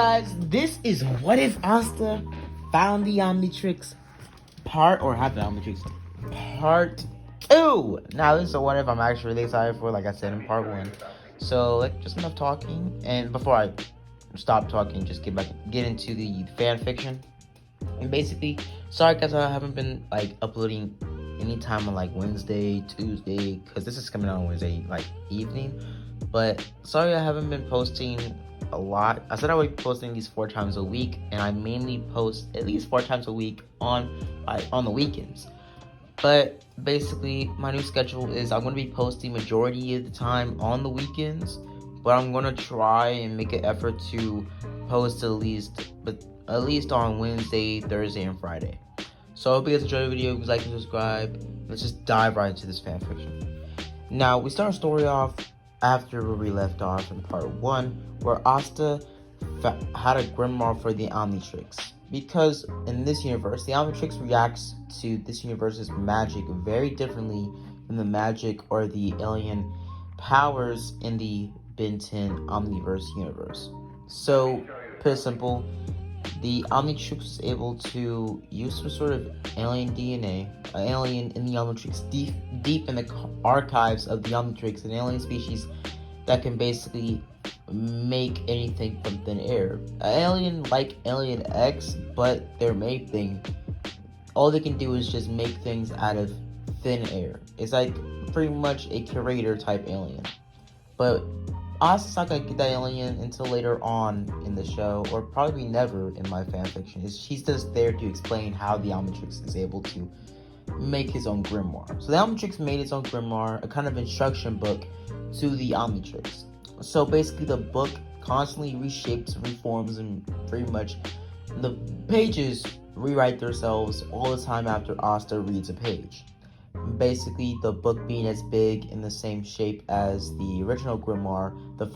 guys, this is What If Asta Found the Omnitrix Part 2. Now this is a What If I'm actually really excited for, like I said in Part 1. So just enough talking, and before I stop talking, just get into the fan fiction. And basically, sorry guys, I haven't been uploading anytime on Wednesday, Tuesday, because this is coming out on Wednesday evening. But sorry I haven't been posting a lot. I said I would be posting these 4 times a week, and I mainly post at least 4 times a week on the weekends. But basically, my new schedule is I'm going to be posting majority of the time on the weekends, but I'm going to try and make an effort to post at least on Wednesday, Thursday, and Friday. So I hope you guys enjoy the video. Please like and subscribe. Let's just dive right into this fanfiction. Now, we start our story off after where we left off in part 1, where Asta had a grimoire for the omnitrix. Because in this universe, the omnitrix reacts to this universe's magic very differently than the magic or the alien powers in the Ben 10 Omniverse universe. So, put it simple, the omnitrix was able to use some sort of alien DNA, an alien in the omnitrix, deep in the archives of the omnitrix, an alien species that can basically make anything from thin air. An alien like Alien X, but their main thing, all they can do is just make things out of thin air. It's pretty much a curator type alien. But Asta's not gonna get that alien until later on in the show, or probably never in my fanfiction. She's just there to explain how the Omnitrix is able to make his own grimoire. So the Omnitrix made its own grimoire, a kind of instruction book to the Omnitrix. So basically the book constantly reshapes, reforms, and pretty much the pages rewrite themselves all the time after Asta reads a page. Basically, the book being as big in the same shape as the original grimoire, the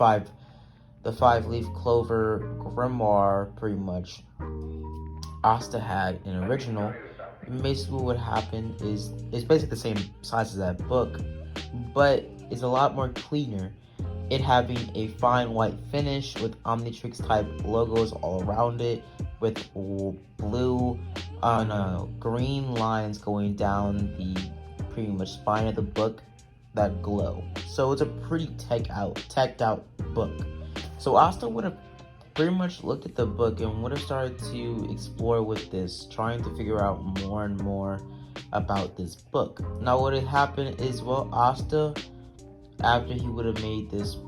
five-leaf clover grimoire, pretty much Asta had in original. And basically, what happened is it's basically the same size as that book, but it's a lot more cleaner. It having a fine white finish with Omnitrix type logos all around it, with blue, green lines going down the pretty much spine of the book that glow. So it's a pretty teched out book. So Asta would have pretty much looked at the book and would have started to explore with this, trying to figure out more and more about this book. Now what had happened is, well, Asta, after he would have made this he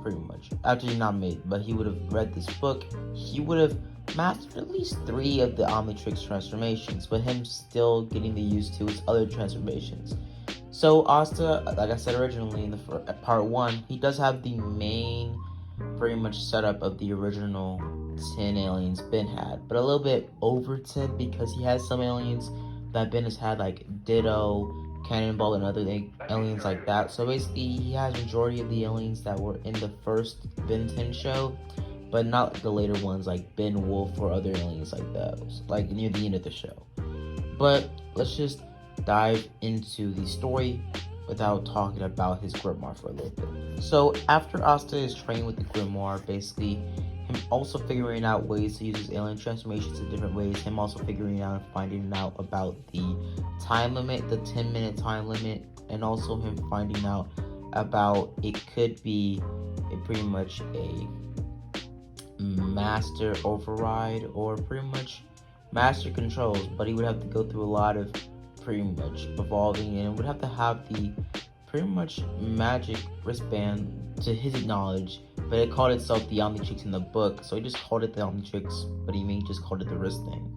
would have read this book, he would have mastered at least 3 of the Omnitrix transformations, but him still getting used to his other transformations. So Asta, like I said originally in the part 1, he does have the main pretty much setup of the original 10 aliens Ben had, but a little bit over 10 because he has some aliens that Ben has had, like Ditto, Cannonball, and other aliens like that. So basically he has majority of the aliens that were in the first Ben 10 show, but not the later ones like Ben Wolf or other aliens like those, like near the end of the show. But let's just dive into the story without talking about his grimoire for a little bit. So after Asta is trained with the grimoire, basically him also figuring out ways to use his alien transformations in different ways, him also figuring out and finding out about the time limit, the 10-minute time limit, and also him finding out about it could be pretty much a master override or pretty much master controls, but he would have to go through a lot of pretty much evolving and would have to have the pretty much magic wristband to his knowledge, but it called itself the Omnitrix in the book, so he just called it the Omnitrix, but he mainly just called it the wrist thing.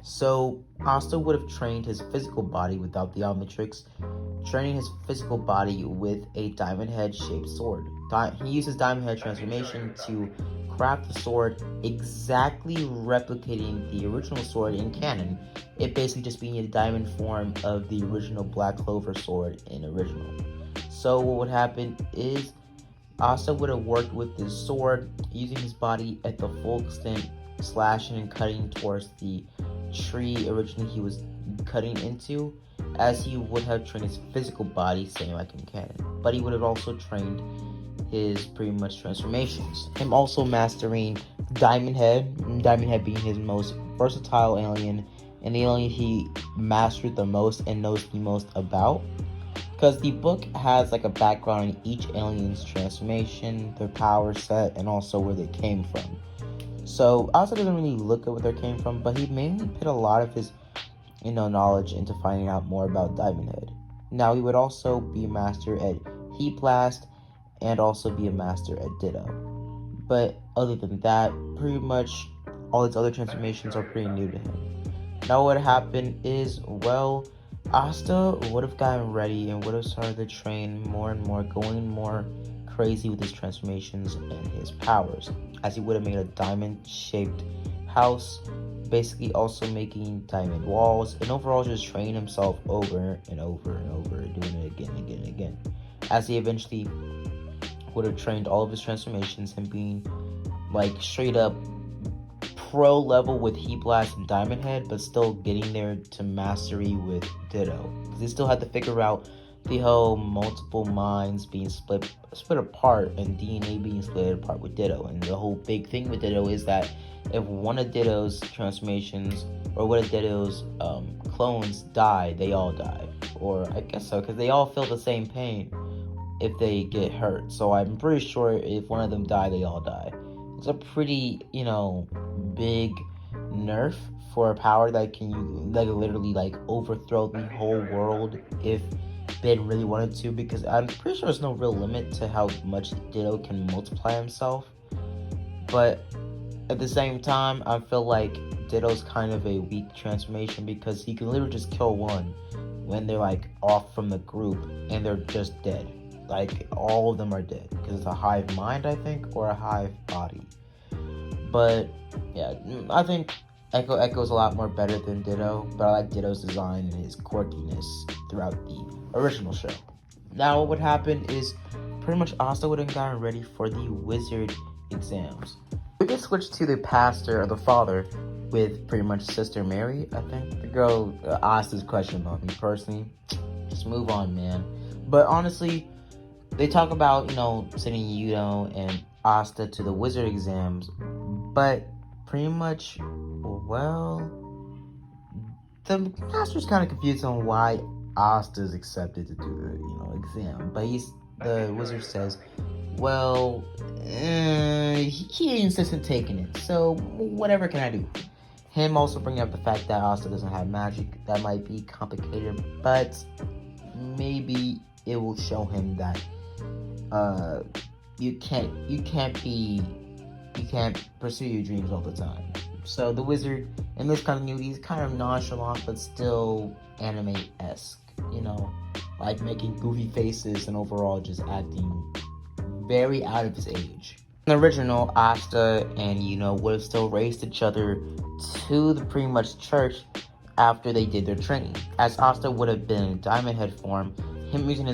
So Asta would have trained his physical body without the Omnitrix, training his physical body with a diamond head shaped sword. He uses diamond head transformation to craft the sword exactly replicating the original sword in canon, it basically just being a diamond form of the original Black Clover sword in original. So what would happen is Asta would have worked with this sword, using his body at the full extent, slashing and cutting towards the tree originally he was cutting into, as he would have trained his physical body, same like in canon. But he would have also trained his pretty much transformations. Him also mastering Diamond Head, Diamond Head being his most versatile alien and the alien he mastered the most and knows the most about. Because the book has like a background in each alien's transformation, their power set, and also where they came from. So Asta doesn't really look at where they came from, but he mainly put a lot of his knowledge into finding out more about Diamond Head. Now he would also be a master at Heat Blast and also be a master at Ditto. But other than that, pretty much all his other transformations are pretty new to him. Now what happened is, well, Asta would have gotten ready and would have started to train more and more, going more crazy with his transformations and his powers, as he would have made a diamond-shaped house, basically also making diamond walls, and overall just training himself over and over and over, doing it again and again and again, as he eventually would have trained all of his transformations and being like straight up pro level with Heat Blast and Diamond Head, but still getting there to mastery with Ditto, because he still had to figure out the whole multiple minds being split apart and DNA being split apart with Ditto. And the whole big thing with Ditto is that if one of Ditto's transformations or one of Ditto's clones die, they all die. Or I guess so, because they all feel the same pain if they get hurt. So I'm pretty sure if one of them die, they all die. It's a pretty, big nerf for a power that can literally like overthrow the whole world if Ben really wanted to, because I'm pretty sure there's no real limit to how much Ditto can multiply himself. But at the same time, I feel like Ditto's kind of a weak transformation, because he can literally just kill one when they're like off from the group and they're just dead. Like all of them are dead because it's a hive mind, I think, or a hive body. But yeah, I think Echo's a lot more better than Ditto, but I like Ditto's design and his quirkiness throughout the original show. Now what would happen is pretty much Asta would have gotten ready for the wizard exams. We could switch to the pastor or the father with pretty much Sister Mary, I think. The girl asked this question about me personally. Just move on, man. But honestly, they talk about, sending Yuno and Asta to the wizard exams, but pretty much, well, the master's kind of confused on why Asta's accepted to do the, exam. But the wizard says, well, he insists on taking it, so whatever can I do? Him also bringing up the fact that Asta doesn't have magic, that might be complicated, but maybe it will show him that you can't pursue your dreams all the time. So the wizard in this continuity is kind of nonchalant, but still anime-esque, like making goofy faces and overall just acting very out of his age. In the original, Asta and would have still raced each other to the pretty much church after they did their training, as Asta would have been in Diamond Head form, him using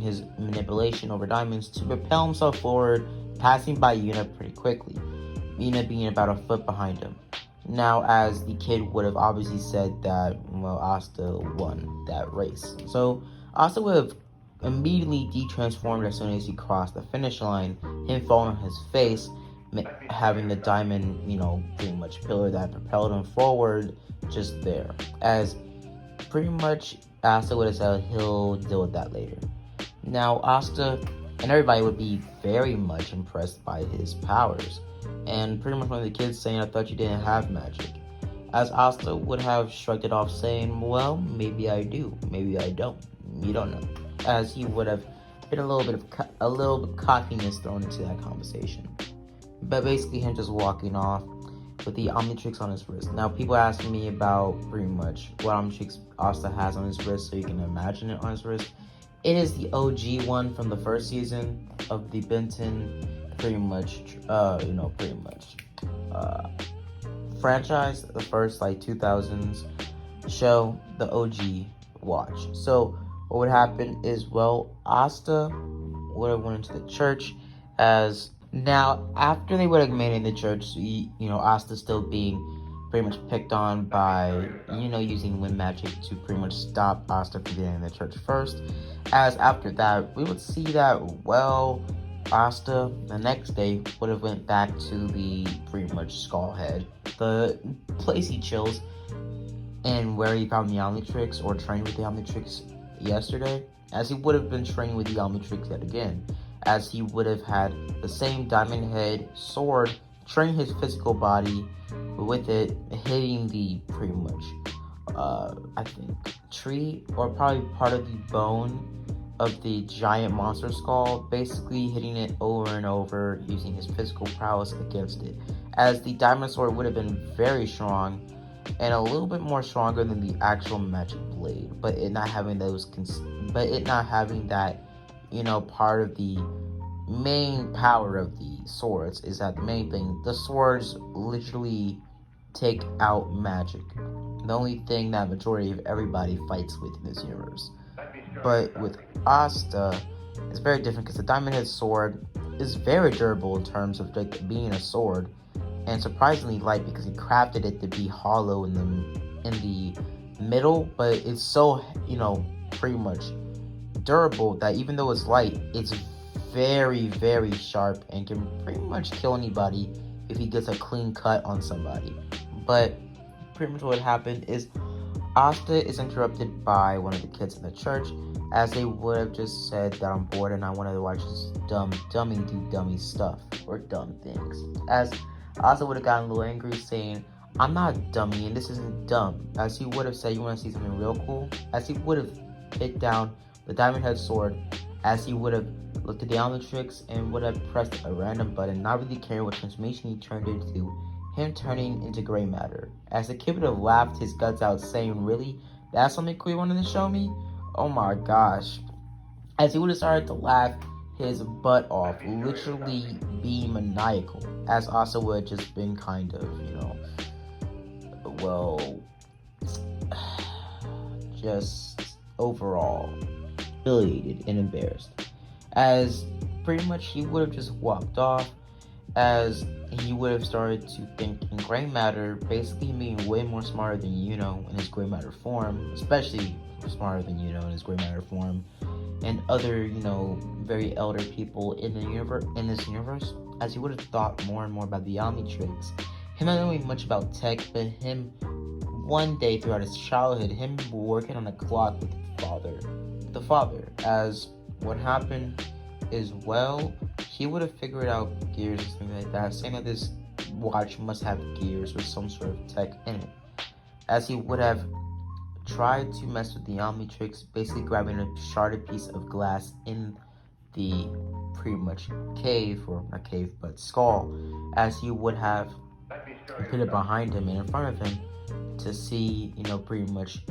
his manipulation over diamonds to propel himself forward, passing by Yuna pretty quickly, Yuna being about a foot behind him. Now, as the kid would have obviously said that, well, Asta won that race. So Asta would have immediately de-transformed as soon as he crossed the finish line, him falling on his face, having the diamond, pretty much pillar that propelled him forward just there. As pretty much Asta would have said he'll deal with that later. Now, Asta and everybody would be very much impressed by his powers, and pretty much one of the kids saying, I thought you didn't have magic. As Asta would have shrugged it off, saying, well, maybe I do, maybe I don't, you don't know. As he would have been a little bit of cockiness thrown into that conversation. But basically him just walking off with the omnitrix on his wrist. Now people asking me about pretty much what omnitrix Asta has on his wrist, so you can imagine it on his wrist. It is the OG one from the first season of the Benton franchise, the first 2000s show, the OG watch. So what would happen is, well, Asta would have went into the church, as now after they would have made it in the church, Asta still being pretty much picked on by, using wind magic to pretty much stop Asta from getting in the church first. As after that, we would see that, well, Asta the next day would have went back to the pretty much Skull Head the place he chills and where he found the omnitrix or trained with the omnitrix yesterday, as he would have been training with the omnitrix yet again, as he would have had the same diamond head sword, training his physical body with it, hitting the pretty much, I think, tree or probably part of the bone of the giant monster skull, basically hitting it over and over using his physical prowess against it, as the diamond sword would have been very strong and a little bit more stronger than the actual magic blade, but it not having that, part of the main power of the swords is that the main thing, the swords literally take out magic, the only thing that majority of everybody fights with in this universe. But with Asta, it's very different because the diamond head sword is very durable in terms of like being a sword, and surprisingly light because he crafted it to be hollow in the middle, but it's so pretty much durable that even though it's light, it's very, very sharp and can pretty much kill anybody if he gets a clean cut on somebody. But pretty much what happened is Asta is interrupted by one of the kids in the church, as they would have just said that I'm bored and I wanted to watch this dummy do dummy stuff or dumb things. As Asta would have gotten a little angry, saying, "I'm not a dummy and this isn't dumb." As he would have said, "You want to see something real cool?" As he would have hit down the diamond head sword, as he would have looked at the omnitrix and would have pressed a random button, not really caring what transformation he turned into, him turning into gray matter. As the kid would have laughed his guts out, saying, "Really? That's something cool you wanted to show me? Oh my gosh." As he would have started to laugh his butt off, literally being maniacal, as Asta would have just been kind of, just overall humiliated and embarrassed, as pretty much he would have just walked off, as he would have started to think in gray matter, basically being way more smarter than in his gray matter form, especially smarter than in his gray matter form, and other very elder people in this universe, as he would have thought more and more about the omnitrix, him not knowing much about tech, but him one day throughout his childhood, him working on a clock with the father, as what happened is, he would have figured out gears or something like that, saying that this watch must have gears or some sort of tech in it, as he would have tried to mess with the omnitrix, basically grabbing a sharded piece of glass in the pretty much cave, or not cave but skull, as he would have put it behind him and in front of him to see pretty much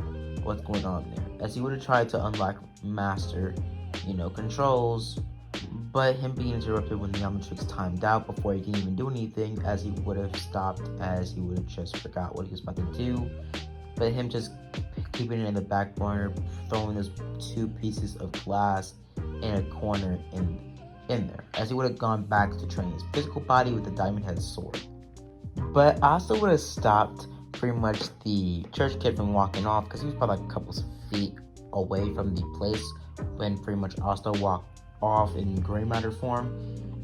what's going on there, as he would have tried to unlock master controls, but him being interrupted when the omnitrix timed out before he can even do anything, as he would have stopped, as he would have just forgot what he was about to do, but him just keeping it in the back burner, throwing those two pieces of glass in a corner in there, as he would have gone back to train his physical body with the diamond head sword. But Asta would have stopped pretty much the church kid from walking off, because he was probably like a couple feet away from the place when pretty much Asta walked off in gray matter form,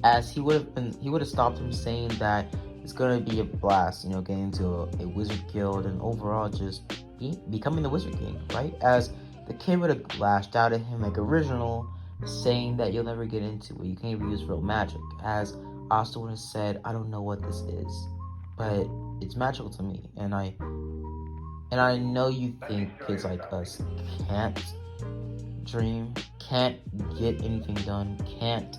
as he would have stopped him, saying that it's gonna be a blast, getting into a wizard guild and overall just becoming the wizard king, right? As the kid would have lashed out at him like original, saying that you'll never get into it, you can't even use real magic, as Asta would have said, "I don't know what this is, but it's magical to me, and I know you think kids like us can't dream, can't get anything done, can't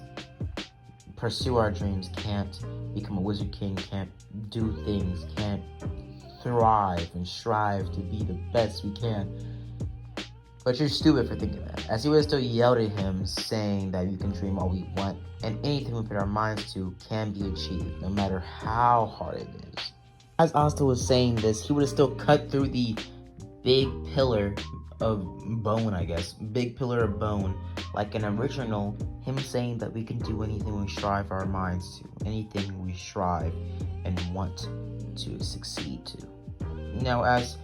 pursue our dreams, can't become a wizard king, can't do things, can't thrive and strive to be the best we can. But you're stupid for thinking that." As he would have still yelled at him, saying that you can dream all we want, and anything we put our minds to can be achieved, no matter how hard it is. As Asta was saying this, he would have still cut through the big pillar of bone, like an original, him saying that we can do anything we strive our minds to, anything we strive and want to succeed to. Now, as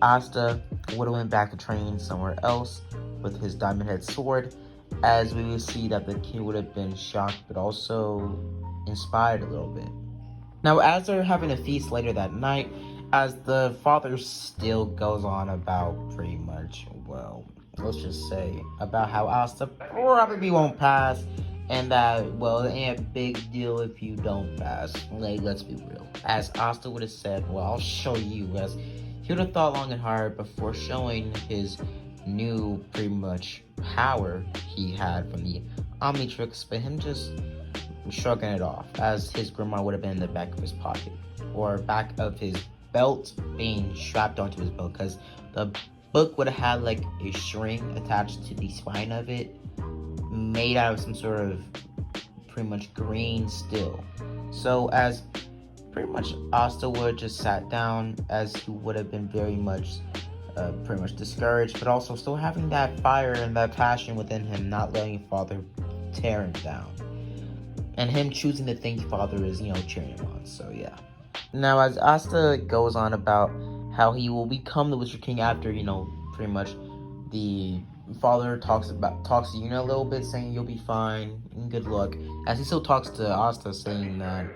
Asta would have went back to training somewhere else with his diamond head sword, as we would see that the kid would have been shocked but also inspired a little bit. Now, as they're having a feast later that night, as the father still goes on about pretty much, well, let's just say, about how Asta probably won't pass, and that, well, it ain't a big deal if you don't pass. Like, let's be real. As Asta would have said, well, I'll show you, as he would have thought long and hard before showing his new, pretty much, power he had from the omnitrix, but him just shrugging it off, as his grimoire would have been in the back of his pocket, or back of his belt being strapped onto his belt, because the book would have had like a string attached to the spine of it, made out of some sort of pretty much green steel. So as pretty much Asta would have just sat down, as he would have been very much pretty much discouraged, but also still having that fire and that passion within him, not letting father tear him down, and him choosing the thing father is, cheering him on. So yeah. Now, as Asta goes on about how he will become the Wizard King after, pretty much the father talks to Yuna a little bit, saying you'll be fine and good luck. As he still talks to Asta, saying that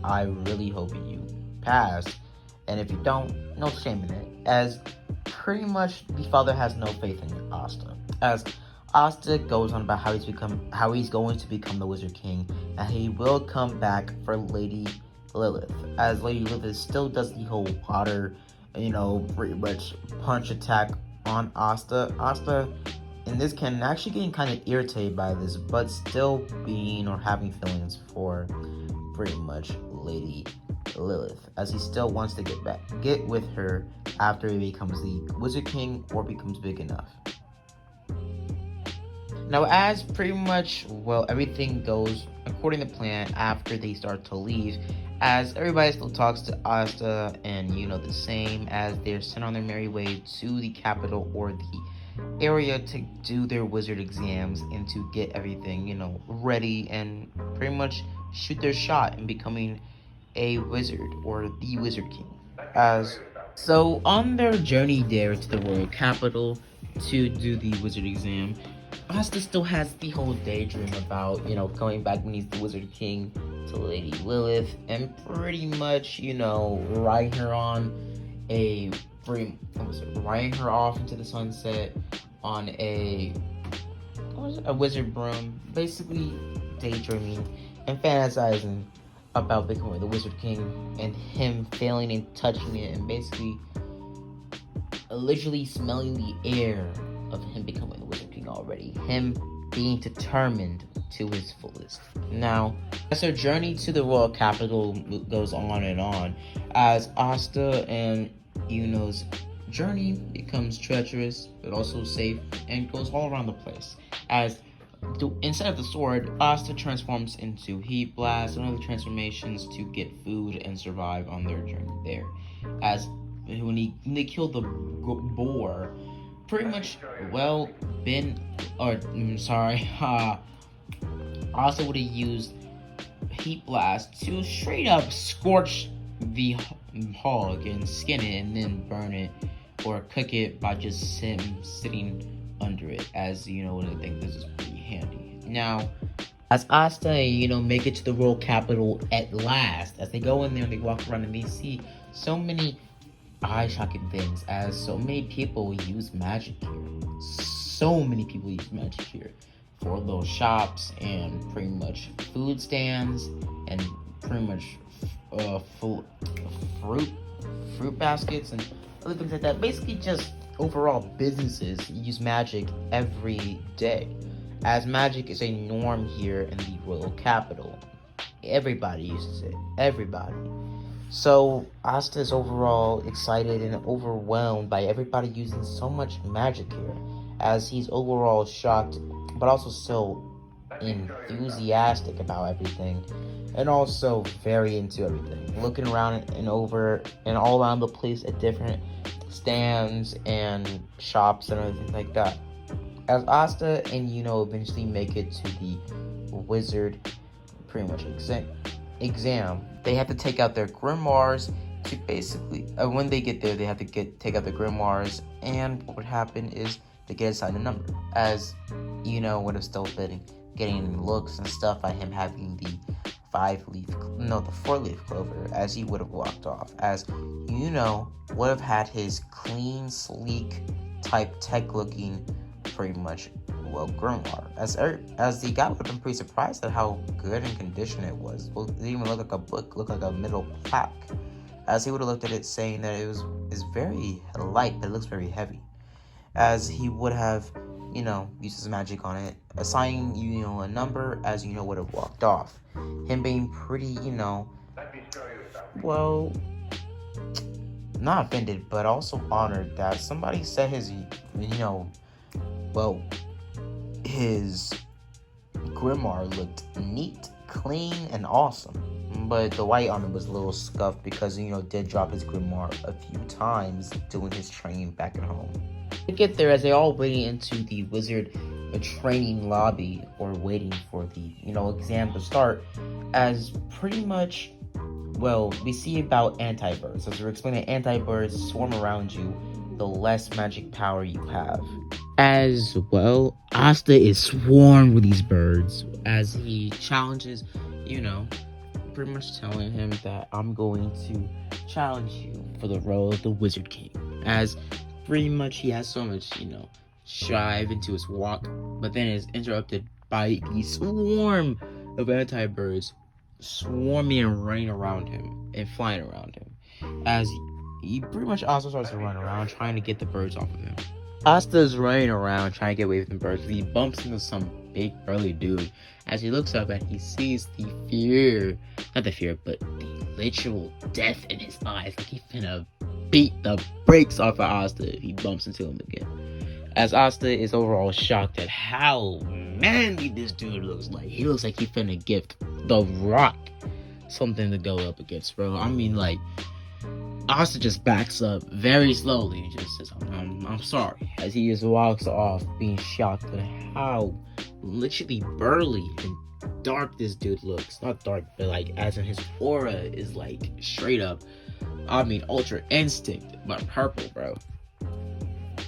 I really hope you pass, and if you don't, no shame in it. As pretty much the father has no faith in Asta. As Asta goes on about how he's going to become the Wizard King, and he will come back for Lady Lilith, as Lady Lilith still does the whole water, pretty much punch attack on Asta. Asta, in this canon, actually getting kind of irritated by this, but still being or having feelings for pretty much Lady Lilith, as he still wants to get with her after he becomes the Wizard King or becomes big enough. Now, as pretty much, well, everything goes according to plan after they start to leave, as everybody still talks to Asta, and the same, as they're sent on their merry way to the capital or the area to do their wizard exams and to get everything, ready and pretty much shoot their shot in becoming a wizard or the Wizard King. So on their journey there to the royal capital to do the wizard exam, Asta still has the whole daydream about, going back when he's the Wizard King to Lady Lilith, and pretty much, riding her off into the sunset on a wizard broom, basically daydreaming and fantasizing about becoming the Wizard King, and him failing and touching it, and basically literally smelling the air of him becoming the Wizard King already. Him being determined to his fullest. Now, as their journey to the royal capital goes on and on, as Asta and Yuno's journey becomes treacherous, but also safe, and goes all around the place. As instead of the sword, Asta transforms into Heat Blast and other transformations to get food and survive on their journey there. As when they kill the boar, pretty much, Asta would have used Heat Blast to straight up scorch the hog and skin it and then burn it or cook it by just sitting under it, as I think this is pretty handy. Now, as Asta and make it to the royal capital at last, as they go in there and they walk around and they see so many eye-shocking things, as so many people use magic here. So many people use magic here for those shops and pretty much food stands and pretty much fruit baskets and other things like that. Basically, just overall businesses use magic every day, as magic is a norm here in the royal capital. Everybody uses it. Everybody. So Asta is overall excited and overwhelmed by everybody using so much magic here, as he's overall shocked, but also so enthusiastic about everything, and also very into everything, looking around and over and all around the place at different stands and shops and everything like that. As Asta and eventually make it to the wizard pretty much exam, they have to take out their grimoires to basically, when they get there, they have to take out the grimoires, and what would happen is they get assigned a number, as would have still been getting looks and stuff by him having the the 4-leaf clover, as he would have walked off, as would have had his clean, sleek type tech looking pretty much grimoire. As the guy would have been pretty surprised at how good in condition it was. Well, it didn't even look like a book, looked like a middle plaque. As he would have looked at it saying that is very light, but it looks very heavy. As he would have, used his magic on it, assigning a number, as would have walked off. Him being pretty, not offended, but also honored that somebody said his grimoire looked neat, clean, and awesome. But the white on it was a little scuffed because, did drop his grimoire a few times doing his training back at home. To get there, as they all waiting into the wizard training lobby, or waiting for the, exam to start, as pretty much, we see about anti-birds. As we're explaining, anti-birds swarm around you, the less magic power you have. As well, Asta is swarmed with these birds, as he challenges, pretty much telling him that I'm going to challenge you for the role of the Wizard King. As pretty much he has so much, drive into his walk, but then is interrupted by the swarm of anti-birds swarming and running around him and flying around him. As he pretty much also starts to run around trying to get the birds off of him. Asta's running around trying to get away from the birds. He bumps into some big burly dude. As he looks up and he sees not the fear, but the literal death in his eyes. Like he's finna beat the brakes off of Asta if he bumps into him again. As Asta is overall shocked at how manly this dude looks like. He looks like he finna gift the Rock something to go up against, bro. I mean, like, Asta just backs up very slowly. He just says, I'm sorry. As he just walks off, being shocked at how literally burly and dark this dude looks. Not dark, but like, as in his aura is like straight up, ultra instinct, but purple, bro.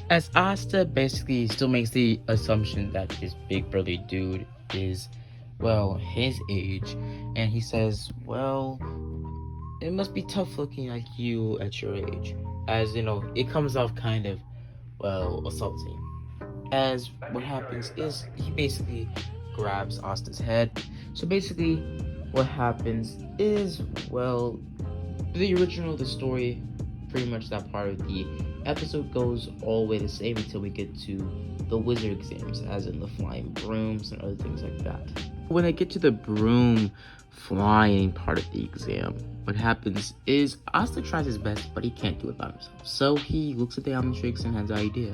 As Asta basically still makes the assumption that this big burly dude is, his age, and he says, it must be tough looking like you at your age. As, it comes off kind of, assaulting. As what happens is he basically grabs Asta's head. So basically what happens is, the original of the story, pretty much that part of the episode goes all the way the same until we get to the wizard exams, as in the flying brooms and other things like that. When I get to the broom flying part of the exam, what happens is Asta tries his best, but he can't do it by himself. So he looks at the omnitrix and has an idea.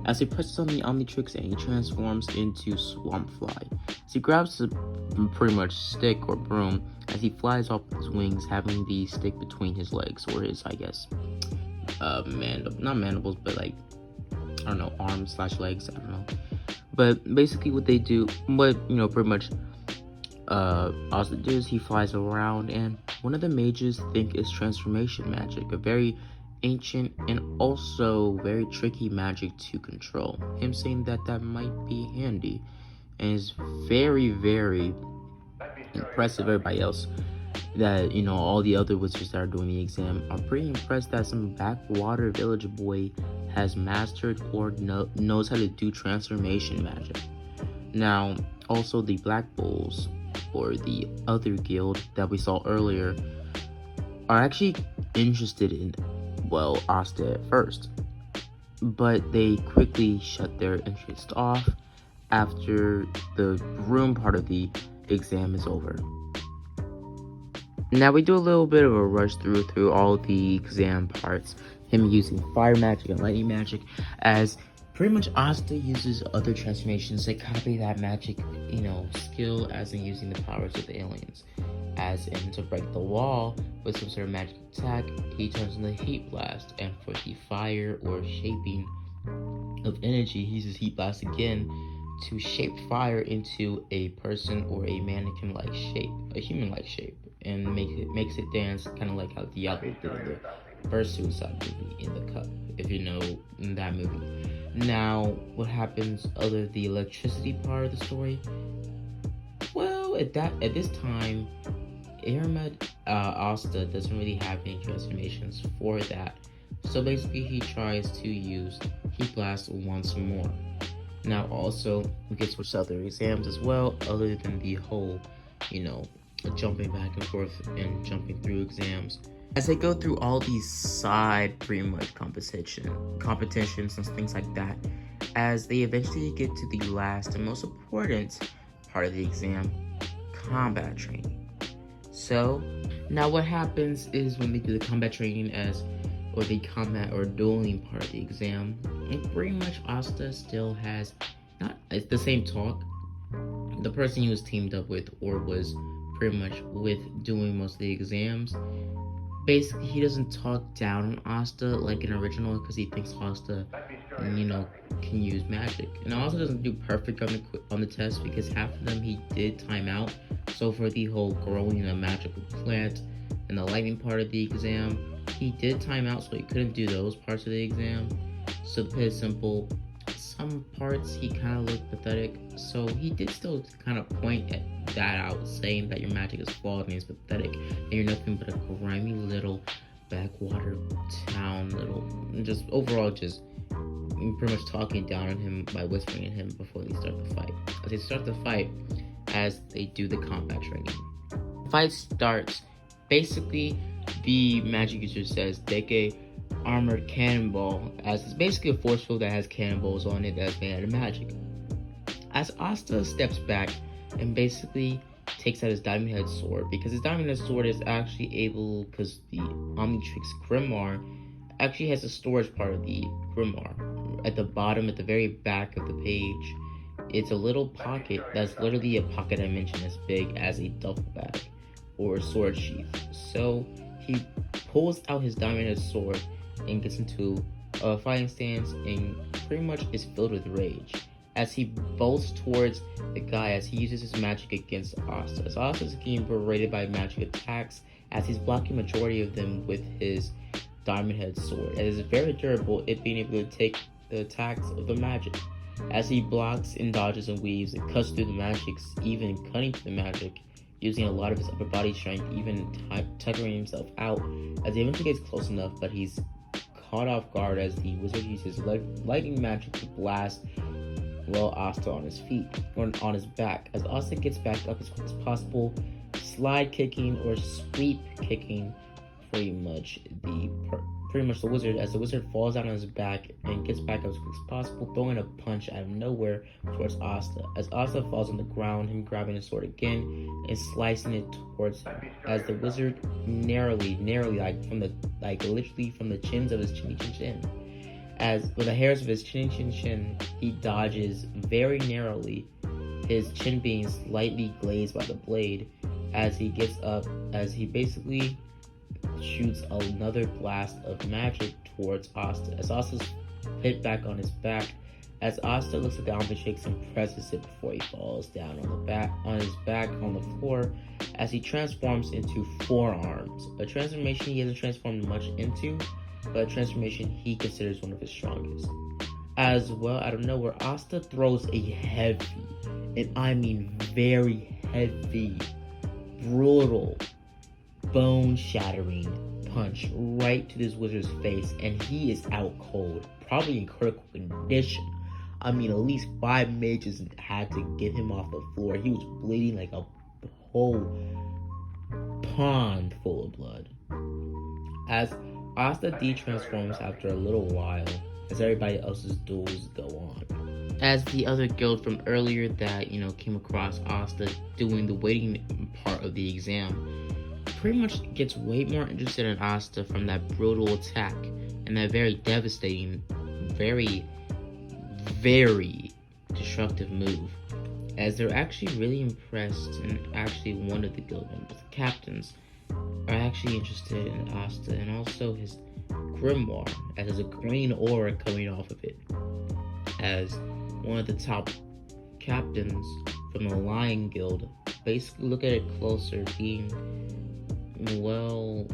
As he presses on the omnitrix and he transforms into Swampfly. As he grabs a pretty much stick or broom, as he flies off with his wings, having the stick between his legs, or his, not mandibles, but like, arms / legs, I don't know. But basically what they do, pretty much Asta does, he flies around, and one of the mages think is transformation magic, a very ancient and also very tricky magic to control. Him saying that might be handy, and is very, very impressive. Everybody else that, all the other wizards that are doing the exam are pretty impressed that some backwater village boy has mastered or knows how to do transformation magic. Now, also the Black Bulls, or the other guild that we saw earlier, are actually interested in, Asta at first. But they quickly shut their interest off after the room part of the exam is over. Now we do a little bit of a rush through all the exam parts, him using fire magic and lightning magic, as pretty much Asta uses other transformations to copy that magic, skill, as in using the powers of the aliens. As in, to break the wall with some sort of magic attack, he turns into Heat Blast, and for the fire or shaping of energy, he uses Heat Blast again to shape fire into a person or a mannequin-like shape, a human-like shape, and makes it dance, kind of like how Diablo did in the first Suicide movie in the Cup, if you know that movie. Now, what happens other the electricity part of the story? At this time, Asta doesn't really have any transformations for that. So basically he tries to use Heat Blast once more. Now also, we can switch out their exams as well, other than the whole, jumping back and forth and jumping through exams. As they go through all these side pretty much competitions and things like that, as they eventually get to the last and most important part of the exam, combat training. So now what happens is when they do the combat training or the combat or dueling part of the exam, pretty much Asta still has it's the same talk. The person he was teamed up with or was pretty much with doing most of the exams, basically he doesn't talk down on Asta like an original because he thinks Asta can use magic. And Asta doesn't do perfect on the test because half of them he did time out. So for the whole growing a magical plant and the lightning part of the exam, he did time out, so he couldn't do those parts of the exam. So to put it simple, some parts he kind of looked pathetic, so he did still kind of point that out, saying that your magic is flawed and it's pathetic, and you're nothing but a grimy little backwater town, just overall just pretty much talking down on him by whispering at him before they start the fight. As they start the fight, as they do the combat training. The fight starts. Basically, the magic user says, take a armored cannonball, as it's basically a force field that has cannonballs on it that's made out of magic. As Asta steps back and basically takes out his diamond head sword, because his diamond head sword is actually able, because the omnitrix grimoire actually has a storage part of the grimoire. At the bottom, at the very back of the page, it's a little pocket that's literally a pocket dimension as big as a duffel bag or a sword sheath. So he pulls out his diamond head sword and gets into a fighting stance and pretty much is filled with rage as he bolts towards the guy as he uses his magic against Asta. As Asta is getting berated by magic attacks as he's blocking majority of them with his diamond head sword. It is very durable, it being able to take the attacks of the magic. As he blocks and dodges and weaves and cuts through the magics, even cutting through the magic, using a lot of his upper body strength, even tugging himself out, as he eventually gets close enough, but he's caught off guard as the wizard uses lightning magic to blast Asta on his feet, or on his back. As Asta gets back up as quick as possible, slide kicking or sweep kicking pretty much the wizard, as the wizard falls down on his back and gets back up as quick as possible, throwing a punch out of nowhere towards Asta. As Asta falls on the ground, him grabbing his sword again and slicing it towards him, as the wizard narrowly, literally from the chins of his chin, as with the hairs of his chin, he dodges very narrowly, his chin being slightly glazed by the blade, as he gets up, as he basically shoots another blast of magic towards Asta. As Asta's hit back on his back, as Asta looks at the omnitrix and presses it before he falls down on his back on the floor, as he transforms into forearms. A transformation he hasn't transformed much into, but a transformation he considers one of his strongest. As well, out of nowhere, Asta throws a heavy, and I mean very heavy, brutal, bone-shattering punch right to this wizard's face, and he is out cold, probably in critical condition. I mean, at least 5 mages had to get him off the floor. He was bleeding like a whole pond full of blood. As Asta de-transforms after a little while, as everybody else's duels go on. As the other guild from earlier that, came across Asta doing the waiting part of the exam, pretty much gets way more interested in Asta from that brutal attack and that very devastating, very, very destructive move. As they're actually really impressed, and actually one of the guild members, the captains, are actually interested in Asta and also his grimoire, as there's a green aura coming off of it. As one of the top captains from the Lion Guild basically look at it closer, being well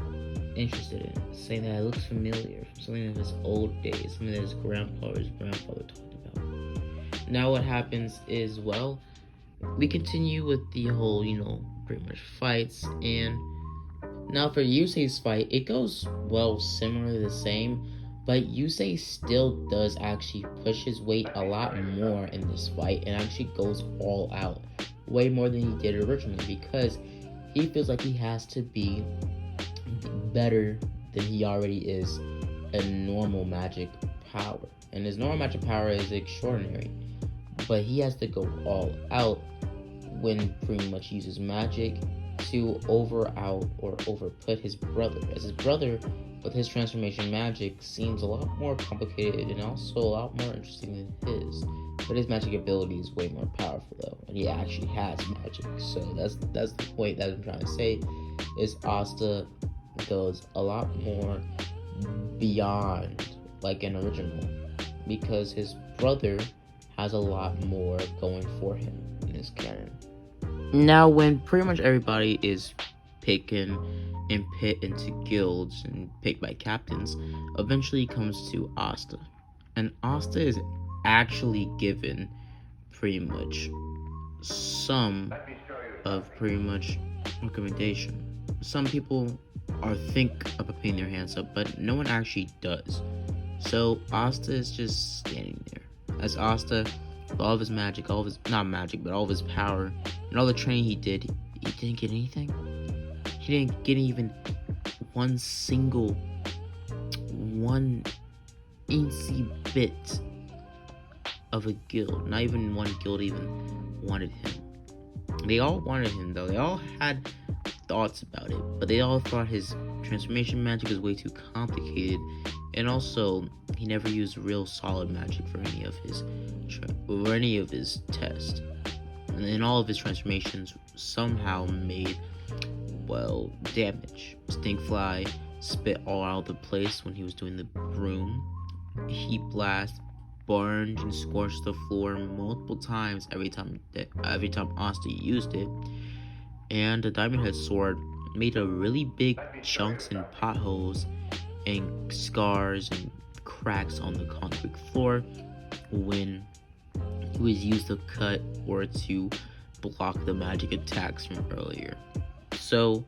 interested in it, saying that it looks familiar from something of his old days, something that his grandfather talked about. Now what happens is, we continue with the whole, pretty much fights. And now for Yusei's fight, it goes, well, similar to the same, but Yusei still does actually push his weight a lot more in this fight and actually goes all out, way more than he did originally, because he feels like he has to be better than he already is in normal magic power. And his normal magic power is extraordinary, but he has to go all out when pretty much uses magic to overput his brother, as his brother with his transformation magic seems a lot more complicated and also a lot more interesting than his, but his magic ability is way more powerful though, and he actually has magic. So that's the point that I'm trying to say, is Asta goes a lot more beyond like an original, because his brother has a lot more going for him in this canon. Now, when pretty much everybody is taken and pit into guilds and picked by captains, eventually comes to Asta. And Asta is actually given pretty much some of pretty much recommendation. Some people are think about putting their hands up, but no one actually does. So Asta is just standing there. As Asta, with all of his magic, all of his, not magic, but all of his power, and all the training he did, he didn't get anything. He didn't get even one eensy bit of a guild. Not even one guild even wanted him. They all wanted him though. They all had thoughts about it, but they all thought his transformation magic was way too complicated, and also he never used real solid magic for any of his tests. And all of his transformations somehow made, well, damage. Stinkfly spit all out of the place when he was doing the broom. Heat blast burned and scorched the floor multiple times every time Asta used it. And the Diamond Head sword made a really big chunks and potholes and scars and cracks on the concrete floor when it was used to cut or to block the magic attacks from earlier. So,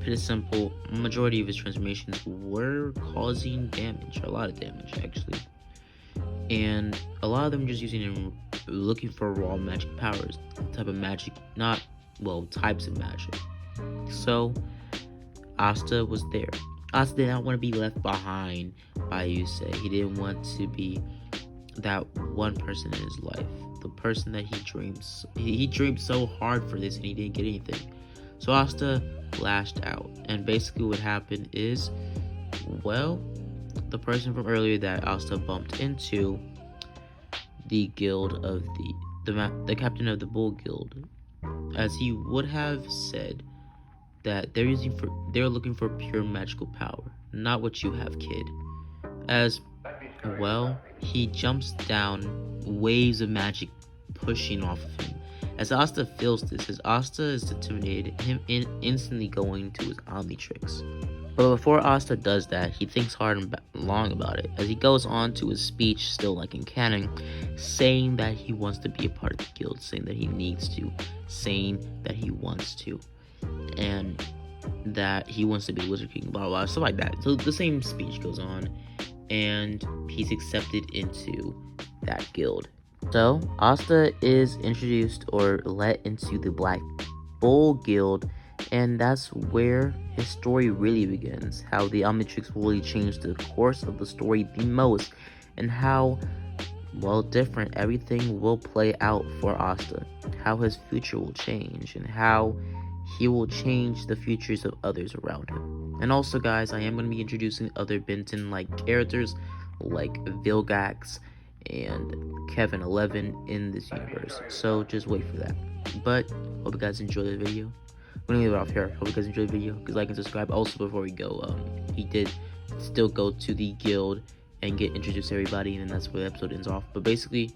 pretty simple, majority of his transformations were causing damage, a lot of damage actually. And a lot of them just using him, looking for raw magic powers, type of magic, types of magic. So, Asta was there. Asta did not want to be left behind by Yusei. He didn't want to be that one person in his life, the person that he dreams. He dreamed so hard for this and he didn't get anything. So Asta lashed out, and basically what happened is, well, the person from earlier that Asta bumped into, the guild of the captain of the Bull Guild, as he would have said that they're looking for pure magical power, not what you have, kid. As well, he jumps down, waves of magic pushing off of him. As Asta feels this, as Asta is intimidated, him instantly going to his omnitrix. But before Asta does that, he thinks hard and long about it, as he goes on to his speech, still like in canon, saying that he wants to be a part of the guild, saying that he needs to, saying that he wants to, and that he wants to be Wizard King, blah blah, stuff like that. So the same speech goes on, and he's accepted into that guild. So Asta is introduced or let into the Black Bull Guild, and that's where his story really begins. How the Omnitrix will really change the course of the story the most, and how, well, different everything will play out for Asta. How his future will change, and how he will change the futures of others around him. And also, guys, I am going to be introducing other Benton-like characters like Vilgax and Kevin 11 in this universe, so just wait for that. But hope you guys enjoy the video. I'm gonna leave it off here. Hope you guys enjoyed the video. Please like and subscribe. Also, before we go, he did still go to the guild and get introduced to everybody, and then that's where the episode ends off. But basically,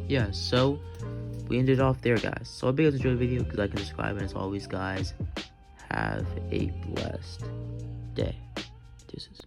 yeah, so we ended off there, guys. So I hope you guys enjoyed the video. Please like and subscribe, and as always, guys, have a blessed day. Deuces.